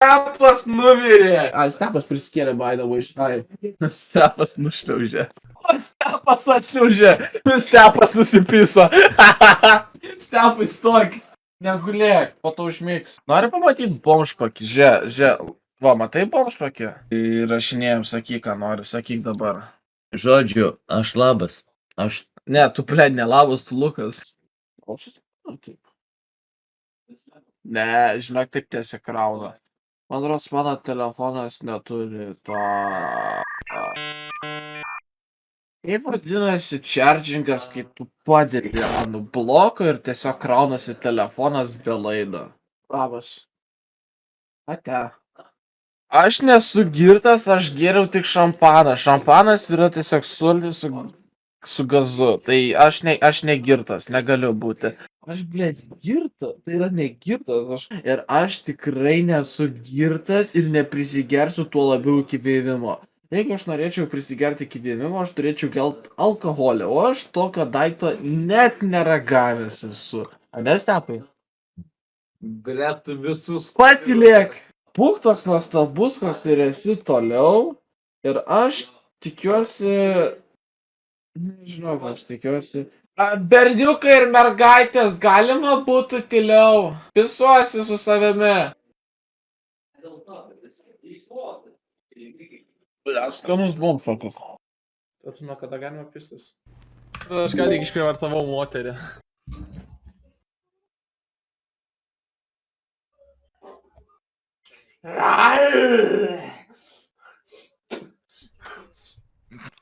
Stepas numirė. Stepas priskėlė, by the way, štai. Stepas nušliaužė. O Stepas atšliaužė. Stepas nusipiso. Stepai stokis. Negulėk, po to užmigs. Nori pamatyti bomžpakį? Že. Va, matai bomžpakį? Įrašinėjom, sakyk, ką nori, sakyk dabar. Žodžiu, aš labas. Ne, tu plėd, ne labas, tu Lukas. Ne, žinok, taip tiesiog krauna. Man rodos, mano telefonas neturi to... Kaip vadinasi chargingas, kai tu padedi ant bloko ir tiesiog kraunasi telefonas be laido. Labas. Ate. Aš nesu girtas, aš geriau tik šampaną. Šampanas yra tiesiog sultis su gazu. Tai aš negirtas, negaliu būti. Aš, blėt, girtas, tai yra negirtas. Ir aš tikrai nesu girtas ir neprisigersiu tuo labiau iki vėvimo. Jeigu aš norėčiau prisigerti iki vėmimo, aš turėčiau gelt alkoholį, o aš tokio daikto net neragavęs esu. Ane, Stepai? Blet, tu visus... Patylėk! Būk toks nuostabus, koks ir esi toliau. Ir aš tikiuosi... Nežinau, ką aš tikiuosi. Berniukai ir mergaitės, galima būtų tyliau. Pisuosi su savimi. Skanus bomžokas. Bet nuo kada galima pistis? Aš ką tik išprievartavau moterį.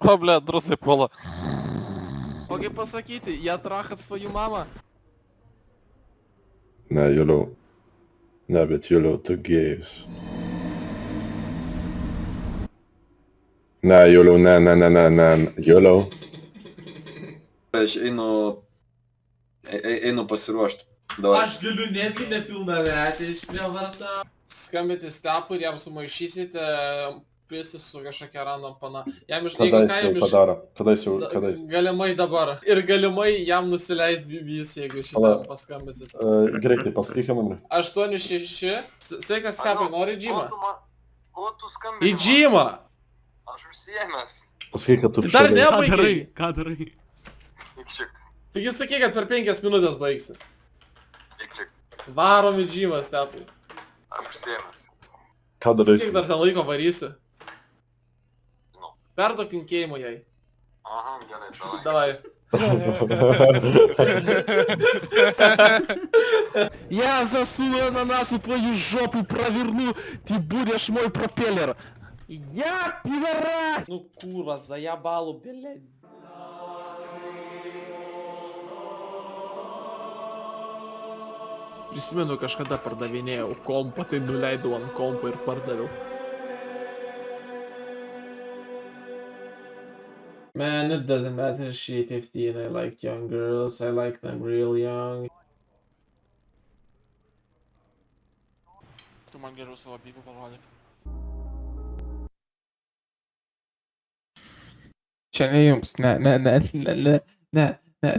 O, ble, drusai puola. O kaip pasakyti, jie trachat svojų mamą? Ne, Juliau. Ne, bet Juliau, tu gėjus. Ne, Juliau, ne, Juliau. Aš einu pasiruošti. Davai. Aš galiu netgi nepilnametį išprievartą. Skambinti Stepui ir jam sumaišysite pistis su kažkokia random pana. Jam Kada jis jau padaro? Kada? Galimai dabar. Ir galimai jam nusileis bibys, jeigu šitą paskambinsit. Greitai, pasakyk numerį. 86. Sveikas, Stepai, nori į džymą? O tu skambini. Į džymą! Aš užsiėmęs. Pasakyk, kad tu Dar šaliai. nebaigai. Ką darai? Ikšik. Taigi sakyk, kad per 5 minutės baigsi. Ikšik. Varom į džymą, Stepai. Aš užsiėmęs. Ką darai? Kiek dar ten laiko varysi? Nu. Perduok linkėjimų jai. Aha, gerai, davai. Давай. Я засуну ананасу твою жопу, проверну, ты будешь мой пропеллер. Я пидорас! Ну курва, заебалу, блядь. Prisimenu, kažkada pardavinėjau kompą, tai nuleidau ant kompo ir pardaviau. Man, it doesn't matter, she 15, I like young girls, I like them real young. Tu man geriau savo bygų parodyk. Čia ne jums, ne,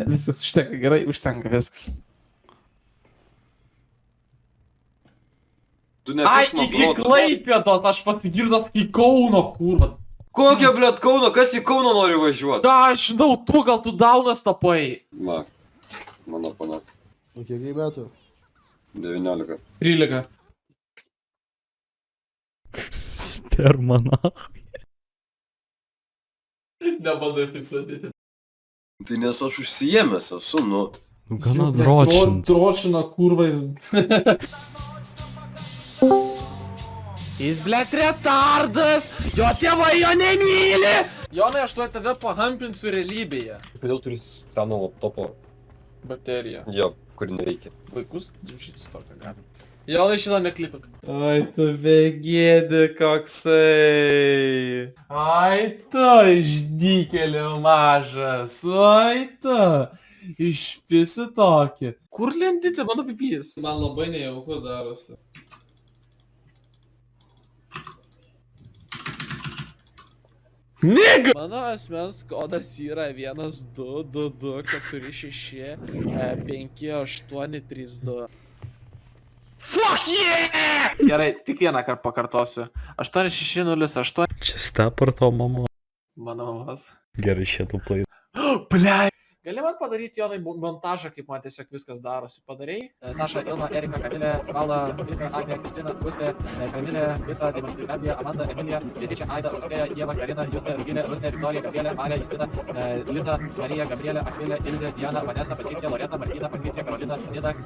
viskas užtenka, gerai, užtenka viskas. Tu Ai, nepiš man iki proto. Klaipėdos, aš pasigirdas į Kauno, kurva. Kokia, blet, Kauno? Kas į Kauno nori važiuoti? Da, aš žinau, tu gal tu daunas tapai. Na, mano pana. O kiek jai metų? 19. 13. Sperma, nahui. Nebandai taip sakyti. Tai nes aš užsiėmęs esu, nu. Nu, gana dročint. Dročina, kurva ir... Jis, blėt, retardas! Jo tėvai jo nemyli! Jonai, aš tuo tave pahampinsiu realybėje. Kodėl turi seno laptopo? Baterija. Jo, kur nereikia. Vaikus džiaušytis tokią gali. Jonai, šitą neklipik. Ai, tu begėdi koksai. Ai, tu išdykėlė mažas. Ai, tu. Išpisi tokį. Kur lendite mano pipys? Man labai nejauku darosi. Nigga! Mano asmens kodas yra 122246 5832. Fuck Gerai, tik vieną kartą pakartosiu. 8608. Čia steparto mama. Mano mamos. Gerai, šitų plai. Blei. Gali man padaryti, Jonai, montažą, kaip man tiesiog viskas darosi. Padarei? Saša, Ilma, Erika, Kamilė, Paula, Vilka, Agnė, Kristina, Gustė, Kamilė, Vita, Deimantė, Gabija, Amanda, Emilija, Beatričė, Aida, Austėja, Ieva, Karina, Justė, Rugilė, Rusnė, Viktorija, Gabrielė, Marija, Justina, Liza, Marija, Gabrielė, Akvilė, Ilzė, Diana, Vanessa, Patricija, Loreta, Martina, Patricija, Karolina, Nida,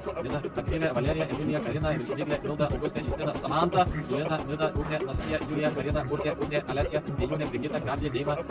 Akvilė, Valerija, Emilija, Karina, Miglė, Milda, Augustė, Justina, Samanta, Lina, Nida, Ugnė, Nastija, Julija, Karina, Urtė, Alesija, Dejūnė, Brigita, Gabija, Deima,